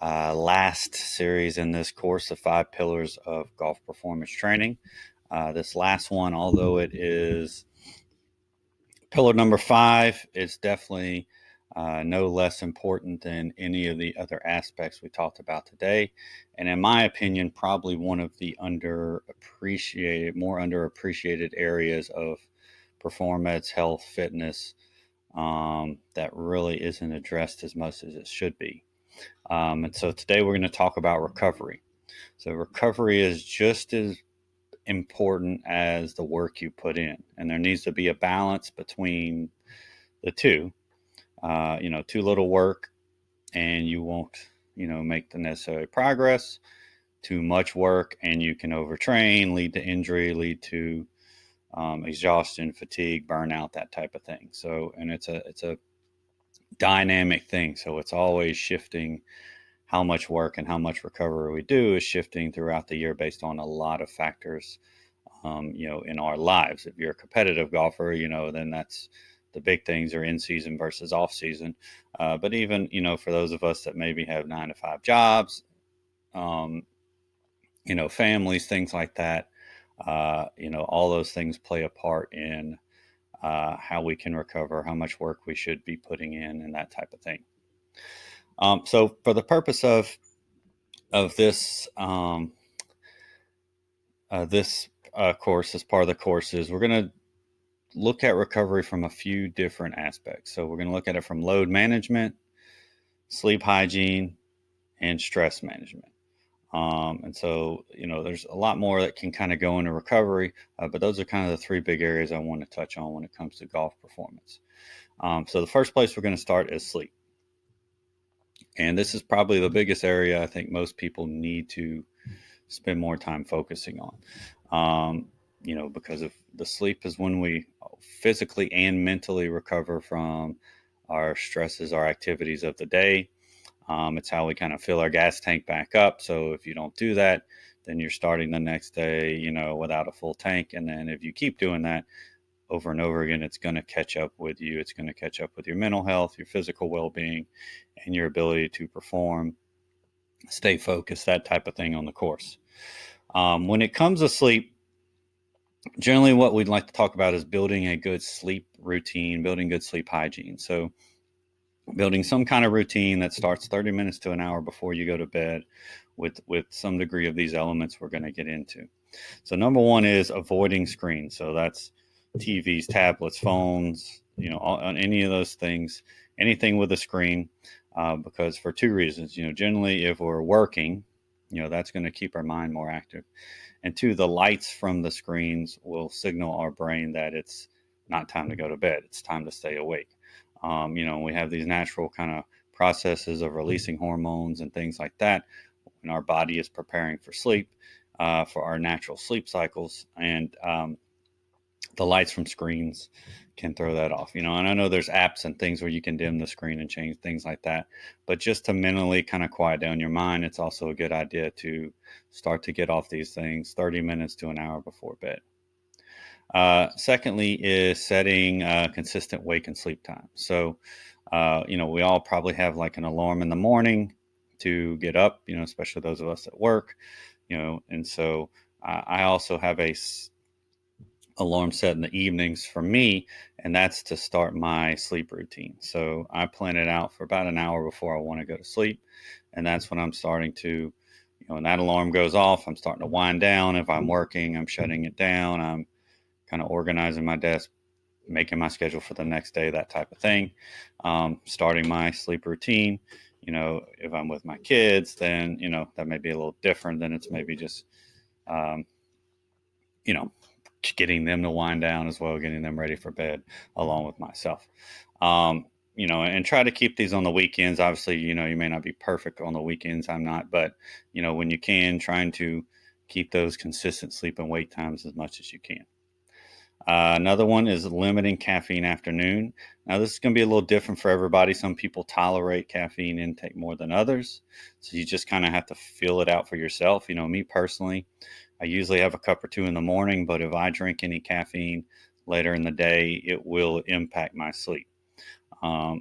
last series in this course, the 5 pillars of golf performance training. This last one, although it is pillar number 5, is definitely no less important than any of the other aspects we talked about today. And in my opinion, probably one of the more underappreciated areas of performance, health, fitness, that really isn't addressed as much as it should be. And so today we're going to talk about recovery. So recovery is just as important as the work you put in, and there needs to be a balance between the two. Too little work and you won't, make the necessary progress. Too much work and you can overtrain, lead to injury, lead to exhaustion, fatigue, burnout, that type of thing. So, and it's a dynamic thing. So it's always shifting. How much work and how much recovery we do is shifting throughout the year based on a lot of factors, in our lives. If you're a competitive golfer, then that's the big things are in season versus off season. But even, for those of us that maybe have 9 to 5 jobs, um, families, things like that, all those things play a part in how we can recover, how much work we should be putting in, and that type of thing. So, for the purpose of this course, as part of the courses, we're going to look at recovery from a few different aspects. So, we're going to look at it from load management, sleep hygiene, and stress management. And so, there's a lot more that can kind of go into recovery, but those are kind of the 3 big areas I want to touch on when it comes to golf performance. So, the first place we're going to start is sleep. And this is probably the biggest area I think most people need to spend more time focusing on. Because of the sleep is when we physically and mentally recover from our stresses, our activities of the day. It's how we kind of fill our gas tank back up. So if you don't do that, then you're starting the next day, without a full tank. And then if you keep doing that over and over again, it's going to catch up with you. It's going to catch up with your mental health, your physical well-being, and your ability to perform, stay focused, that type of thing on the course. When it comes to sleep, generally what we'd like to talk about is building a good sleep routine, building good sleep hygiene. So building some kind of routine that starts 30 minutes to an hour before you go to bed with some degree of these elements we're going to get into. So number one is avoiding screens. So that's TVs, tablets, phones, on any of those things, anything with a screen, because for 2 reasons. Generally if we're working, that's going to keep our mind more active. And 2, the lights from the screens will signal our brain that it's not time to go to bed. It's time to stay awake. We have these natural kind of processes of releasing hormones and things like that when our body is preparing for sleep, for our natural sleep cycles. And the lights from screens can throw that off. And I know there's apps and things where you can dim the screen and change things like that. But just to mentally kind of quiet down your mind, it's also a good idea to start to get off these things 30 minutes to an hour before bed. Secondly is setting consistent wake and sleep time. So, we all probably have like an alarm in the morning to get up, especially those of us at work, and so I also have a alarm set in the evenings for me, and that's to start my sleep routine. So I plan it out for about an hour before I want to go to sleep, and that's when I'm starting to, when that alarm goes off, I'm starting to wind down. If I'm working, I'm shutting it down. I'm kind of organizing my desk, making my schedule for the next day, that type of thing. Starting my sleep routine. If I'm with my kids, then, that may be a little different than it's maybe just, um, you know, getting them to wind down as well, getting them ready for bed along with myself. And try to keep these on the weekends. Obviously, you may not be perfect on the weekends. I'm not, but, when you can, trying to keep those consistent sleep and wake times as much as you can. Another one is limiting caffeine afternoon. Now, this is going to be a little different for everybody. Some people tolerate caffeine intake more than others. So you just kind of have to feel it out for yourself. Me personally, I usually have a cup or two in the morning, but if I drink any caffeine later in the day, it will impact my sleep.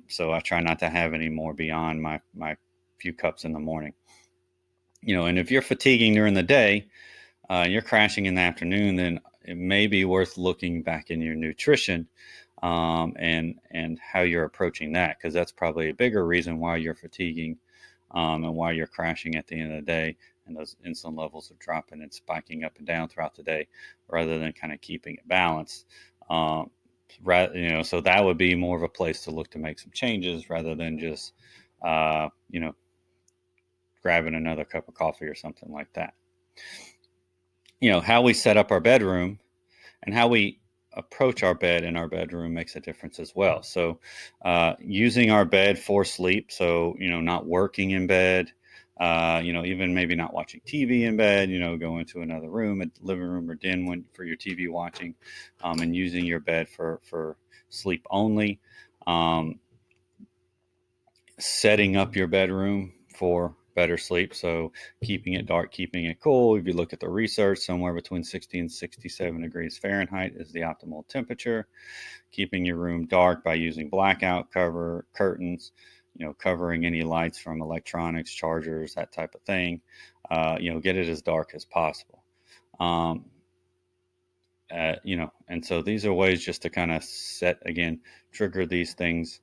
So I try not to have any more beyond my few cups in the morning. And if you're fatiguing during the day, you're crashing in the afternoon, then it may be worth looking back in your nutrition, and how you're approaching that, because that's probably a bigger reason why you're fatiguing, and why you're crashing at the end of the day, and those insulin levels are dropping and spiking up and down throughout the day, rather than kind of keeping it balanced. So that would be more of a place to look to make some changes, rather than just, uh, you know, grabbing another cup of coffee or something like that. How we set up our bedroom and how we approach our bed in our bedroom makes a difference as well. So, using our bed for sleep. So, not working in bed, even maybe not watching TV in bed, go into another room, a living room or den for your TV watching, and using your bed for sleep only. Setting up your bedroom for better sleep. So keeping it dark, keeping it cool. If you look at the research, somewhere between 60 and 67 degrees Fahrenheit is the optimal temperature. Keeping your room dark by using blackout cover curtains, covering any lights from electronics, chargers, that type of thing. Get it as dark as possible. And so these are ways just to kind of trigger these things,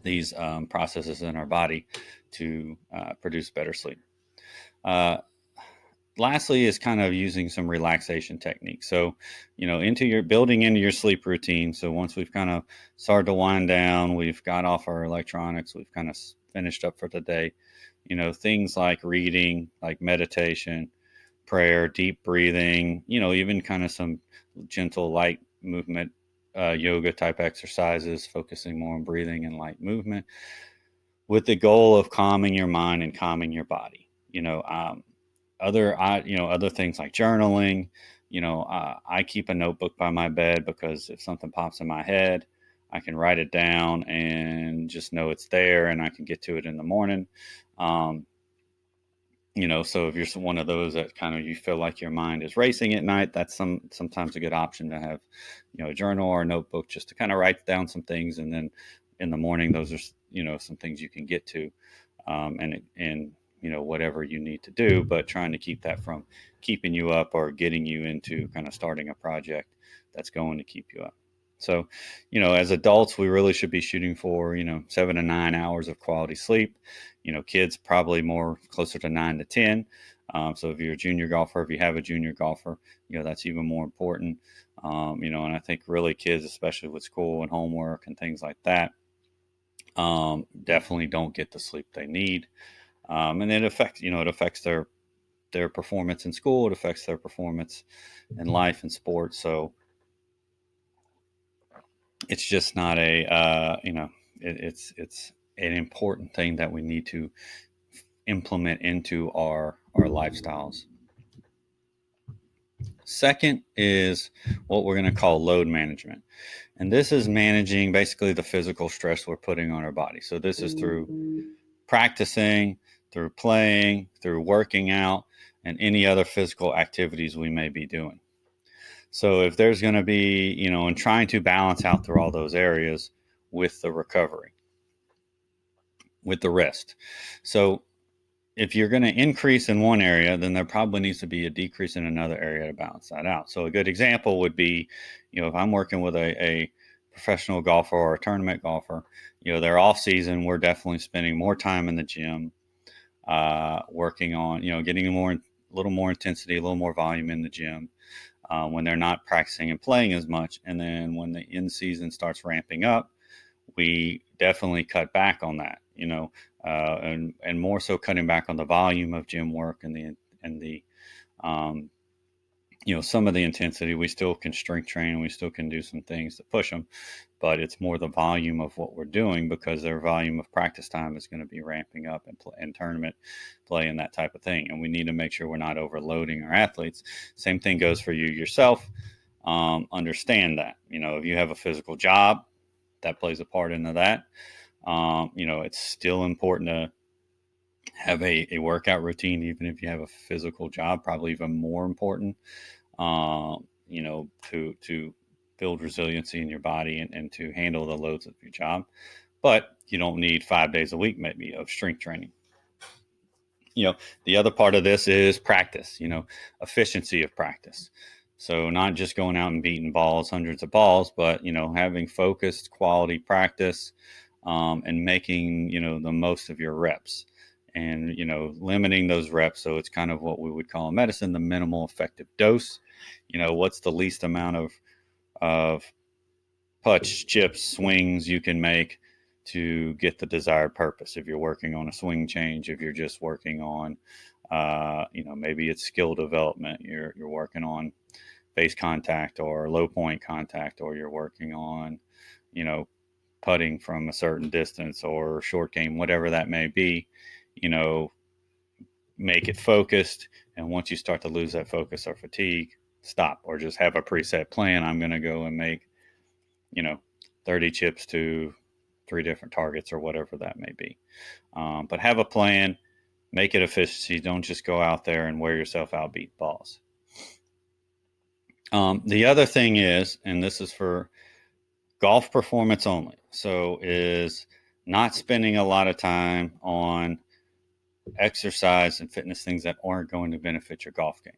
these processes in our body to produce better sleep. Uh, Lastly is kind of using some relaxation techniques. So, building into your sleep routine. So once we've kind of started to wind down, we've got off our electronics, we've kind of finished up for the day, things like reading, like meditation, prayer, deep breathing, even kind of some gentle light movement, yoga type exercises, focusing more on breathing and light movement, with the goal of calming your mind and calming your body. Other things like journaling. I keep a notebook by my bed, because if something pops in my head, I can write it down and just know it's there, and I can get to it in the morning. So if you're one of those that kind of, you feel like your mind is racing at night, that's sometimes a good option to have, a journal or a notebook, just to kind of write down some things, and then in the morning, those are some things you can get to, and whatever you need to do, but trying to keep that from keeping you up or getting you into kind of starting a project that's going to keep you up. So, as adults, we really should be shooting for, 7 to 9 hours of quality sleep. Kids probably more closer to 9 to 10. So if you're a junior golfer, if you have a junior golfer, that's even more important. And I think really kids, especially with school and homework and things like that, definitely don't get the sleep they need. And it affects their performance in school. It affects their performance in life and sports. So it's just not it's an important thing that we need to implement into our lifestyles. Second is what we're going to call load management. And this is managing basically the physical stress we're putting on our body. So this is through practicing, through playing, through working out, and any other physical activities we may be doing. So if there's going to be, and trying to balance out through all those areas with the recovery, with the rest. So if you're going to increase in one area, then there probably needs to be a decrease in another area to balance that out. So a good example would be, if I'm working with a professional golfer or a tournament golfer, their off season, we're definitely spending more time in the gym, working on, getting a little more intensity, a little more volume in the gym, when they're not practicing and playing as much. And then when the in season starts ramping up, we definitely cut back on that, and more so cutting back on the volume of gym work and the some of the intensity. We still can strength train, we still can do some things to push them, but it's more the volume of what we're doing, because their volume of practice time is going to be ramping up and tournament play and that type of thing. And we need to make sure we're not overloading our athletes. Same thing goes for you yourself. Understand that, if you have a physical job, that plays a part into that. It's still important to have a workout routine, even if you have a physical job, probably even more important, to build resiliency in your body and to handle the loads of your job. But you don't need 5 days a week maybe of strength training. The other part of this is practice, efficiency of practice. So not just going out and beating balls, hundreds of balls, but, having focused quality practice, and making, the most of your reps, and, limiting those reps. So it's kind of what we would call in medicine, the minimal effective dose. What's the least amount of putts, chips, swings you can make to get the desired purpose. If you're working on a swing change, if you're just working on, maybe it's skill development, you're working on base contact or low point contact, or you're working on, putting from a certain distance or short game, whatever that may be, make it focused. And once you start to lose that focus or fatigue, stop, or just have a preset plan. I'm going to go and make 30 chips to 3 different targets or whatever that may be. But have a plan, make it efficiency. Don't just go out there and wear yourself out, beat balls. The other thing is, and this is for golf performance only, so is not spending a lot of time on exercise and fitness things that aren't going to benefit your golf game.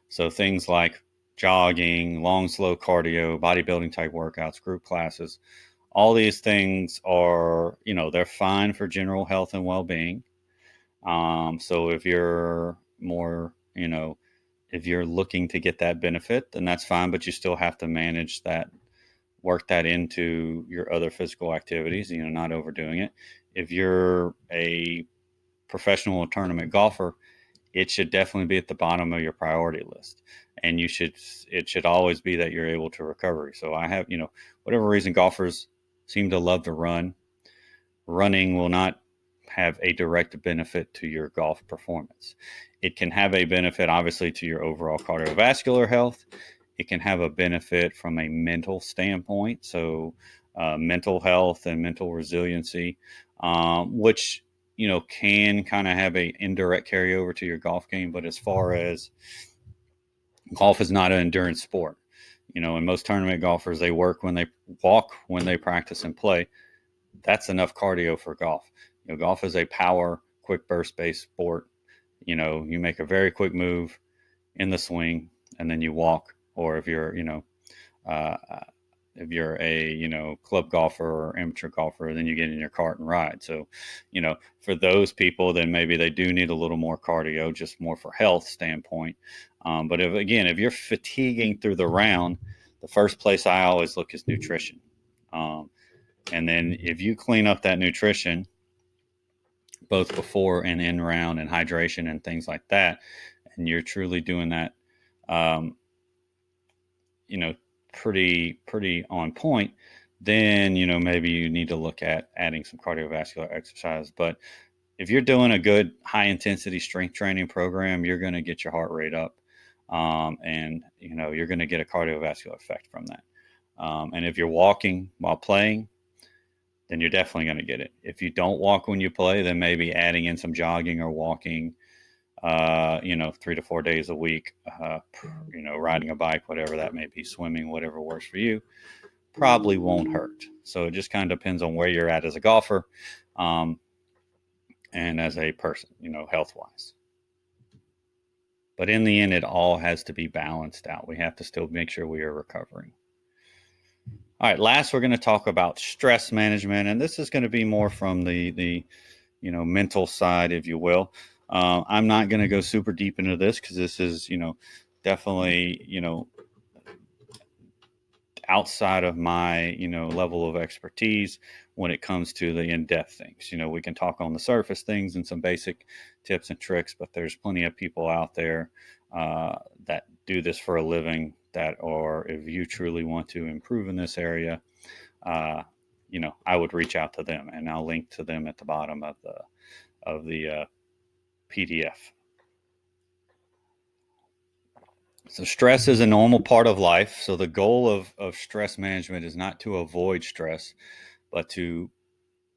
So things like jogging, long, slow cardio, bodybuilding type workouts, group classes, all these things are, they're fine for general health and well-being. So if you're more, if you're looking to get that benefit, then that's fine, but you still have to manage that, work that into your other physical activities, not overdoing it. If you're a professional or tournament golfer, it should definitely be at the bottom of your priority list. And it should always be that you're able to recover. So I have, whatever reason, golfers seem to love to run. Running will not have a direct benefit to your golf performance. It can have a benefit, obviously, to your overall cardiovascular health. It can have a benefit from a mental standpoint. So mental health and mental resiliency, which, can kind of have a indirect carryover to your golf game. But as far as golf is not an endurance sport, and most tournament golfers, they work when they walk, when they practice and play. That's enough cardio for golf. Golf is a power, quick burst based sport. You make a very quick move in the swing and then you walk. Or if you're, if you're a, club golfer or amateur golfer, then you get in your cart and ride. So, for those people, then maybe they do need a little more cardio, just more for health standpoint. But if you're fatiguing through the round, the first place I always look is nutrition. And then if you clean up that nutrition, both before and in round, and hydration and things like that, and you're truly doing that, pretty on point, then, maybe you need to look at adding some cardiovascular exercise. But if you're doing a good high intensity strength training program, you're going to get your heart rate up, and, you're going to get a cardiovascular effect from that. And if you're walking while playing, then you're definitely going to get it. If you don't walk when you play, then maybe adding in some jogging or walking, 3 to 4 days a week, riding a bike, whatever that may be, swimming, whatever works for you, probably won't hurt. So it just kind of depends on where you're at as a golfer, and as a person, health-wise. But in the end, it all has to be balanced out. We have to still make sure we are recovering. All right, last, we're going to talk about stress management, and this is going to be more from the mental side, if you will. I'm not going to go super deep into this because this is, definitely, outside of my, level of expertise when it comes to the in-depth things. We can talk on the surface things and some basic tips and tricks, but there's plenty of people out there that do this for a living, or if you truly want to improve in this area, I would reach out to them, and I'll link to them at the bottom of the PDF. So stress is a normal part of life. So the goal of stress management is not to avoid stress, but to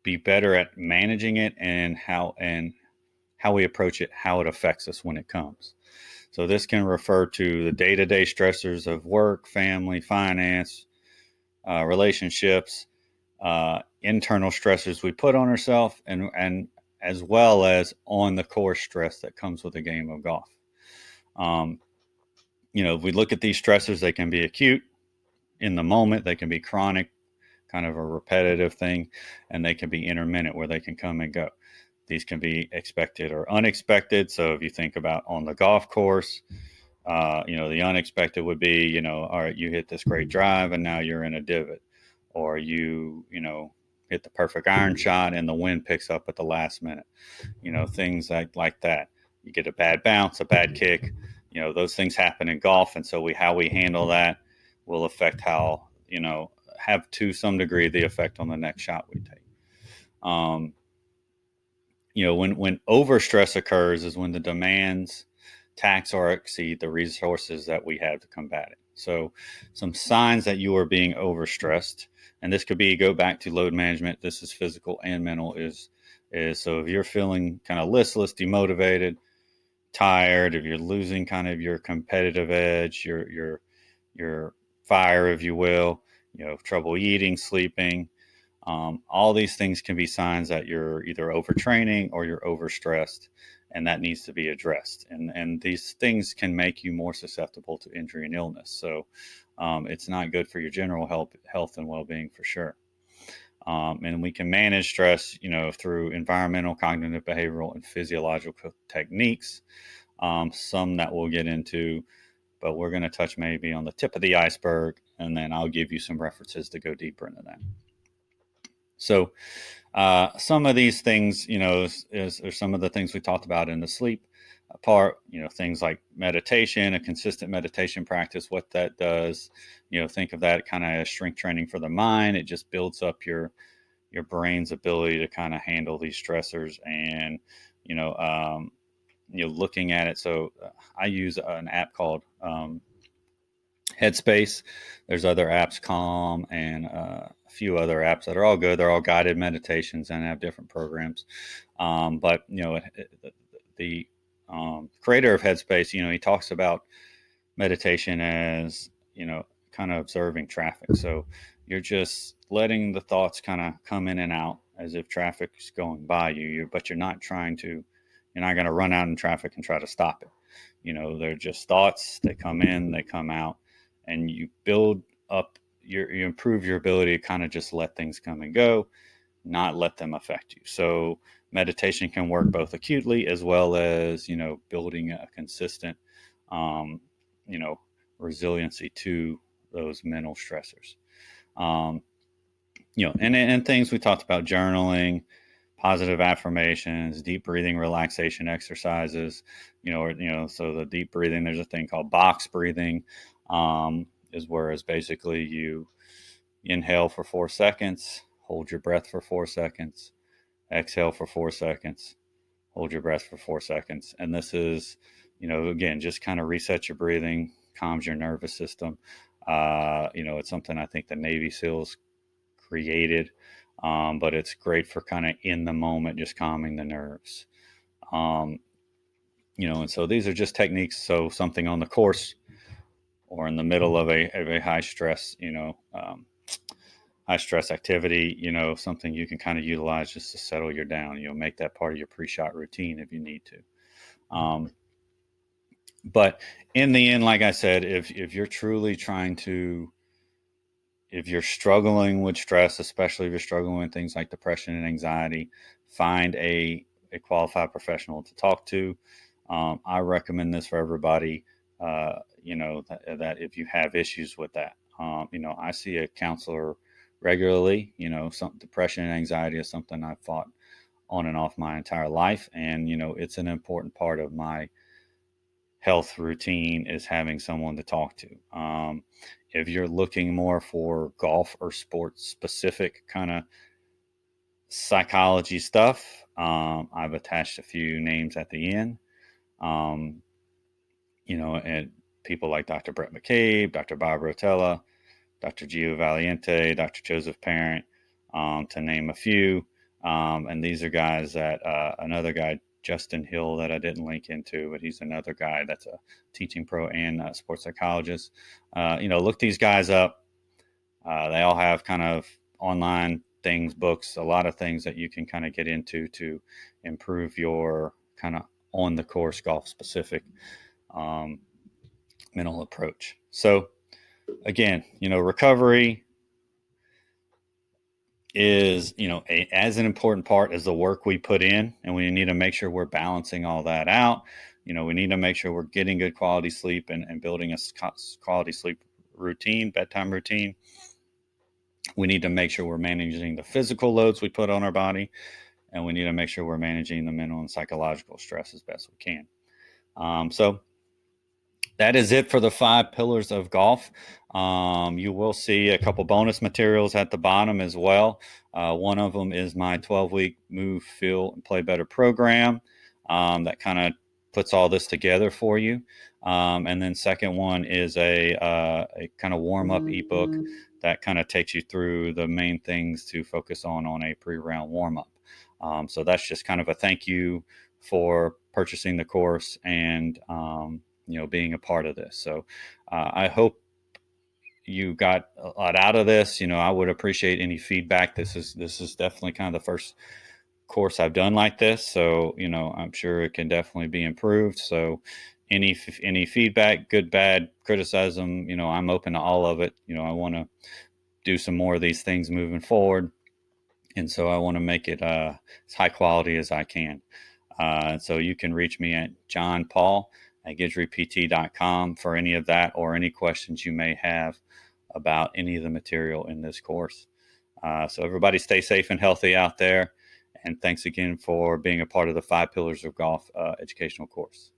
be better at managing it, and how we approach it, how it affects us when it comes. So this can refer to the day-to-day stressors of work, family, finance, relationships, internal stressors we put on ourselves, and as well as on the course stress that comes with a game of golf. If we look at these stressors, they can be acute in the moment, they can be chronic, kind of a repetitive thing, and they can be intermittent where they can come and go. These can be expected or unexpected. So if you think about on the golf course, the unexpected would be, all right, you hit this great drive and now you're in a divot, or you hit the perfect iron shot and the wind picks up at the last minute. Things like that. You get a bad bounce, a bad kick. Those things happen in golf, and so how we handle that will affect how have to some degree the effect on the next shot we take. When overstress occurs is when the demands tax or exceed the resources that we have to combat it. So some signs that you are being overstressed, and this could be, go back to load management, this is physical and mental, is so if you're feeling kind of listless, demotivated, tired, if you're losing kind of your competitive edge, your fire, if you will, trouble eating, sleeping, all these things can be signs that you're either overtraining or you're overstressed, and that needs to be addressed. And these things can make you more susceptible to injury and illness. So it's not good for your general health and well-being for sure. And we can manage stress, through environmental, cognitive, behavioral, and physiological techniques. Some that we'll get into, but we're going to touch maybe on the tip of the iceberg, and then I'll give you some references to go deeper into that. So some of these things, are some of the things we talked about in the sleep part, things like meditation, a consistent meditation practice, what that does, think of that kind of as strength training for the mind. It just builds up your brain's ability to kind of handle these stressors, and, looking at it. So I use an app called Headspace. There's other apps, Calm, and a few other apps that are all good. They're all guided meditations and have different programs. But the creator of Headspace, he talks about meditation as, kind of observing traffic. So you're just letting the thoughts kind of come in and out as if traffic's going by you, but you're not going to run out in traffic and try to stop it. They're just thoughts. They come in, they come out, and you build up you improve your ability to kind of just let things come and go, not let them affect you. So meditation can work both acutely as well as, building a consistent, resiliency to those mental stressors. And things we talked about: journaling, positive affirmations, deep breathing, relaxation exercises, so the deep breathing, there's a thing called box breathing, is basically you inhale for 4 seconds, hold your breath for 4 seconds, exhale for 4 seconds, hold your breath for 4 seconds. And this is, again, just kind of resets your breathing, calms your nervous system. It's something I think the Navy SEALs created, but it's great for kind of in the moment, just calming the nerves. And so these are just techniques. So something on the course or in the middle of a high stress, high stress activity, something you can kind of utilize just to settle you down, make that part of your pre-shot routine if you need to. But in the end, like I said, if you're truly if you're struggling with stress, especially if you're struggling with things like depression and anxiety, find a qualified professional to talk to. I recommend this for everybody, that if you have issues with that. I see a counselor regularly. Some depression and anxiety is something I've fought on and off my entire life. And, it's an important part of my health routine is having someone to talk to. If you're looking more for golf or sports specific kind of psychology stuff, I've attached a few names at the end. And people like Dr. Brett McCabe, Dr. Bob Rotella, Dr. Gio Valiente, Dr. Joseph Parent, to name a few. And these are guys that another guy, Justin Hill, that I didn't link into, but he's another guy that's a teaching pro and sports psychologist. Look these guys up. They all have kind of online things, books, a lot of things that you can kind of get into to improve your kind of on the course golf specific um, mental approach. So again, recovery is, as an important part as the work we put in, and we need to make sure we're balancing all that out. We need to make sure we're getting good quality sleep and building a quality sleep routine, bedtime routine. We need to make sure we're managing the physical loads we put on our body, and we need to make sure we're managing the mental and psychological stress as best we can. So that is it for the 5 pillars of golf. You will see a couple bonus materials at the bottom as well. One of them is my 12-week Move, Feel, and Play Better program that kind of puts all this together for you. And then second one is a kind of warm-up ebook that kind of takes you through the main things to focus on a pre-round warm-up. So that's just kind of a thank you for purchasing the course and being a part of this. So I hope you got a lot out of this. I would appreciate any feedback. This is definitely kind of the first course I've done like this, so I'm sure it can definitely be improved. So any feedback, good, bad, criticism, I'm open to all of it. I want to do some more of these things moving forward, and so I want to make it as high quality as I can. So you can reach me at johnpaul@guidgerypt.com for any of that or any questions you may have about any of the material in this course. So everybody stay safe and healthy out there. And thanks again for being a part of the 5 Pillars of Golf educational course.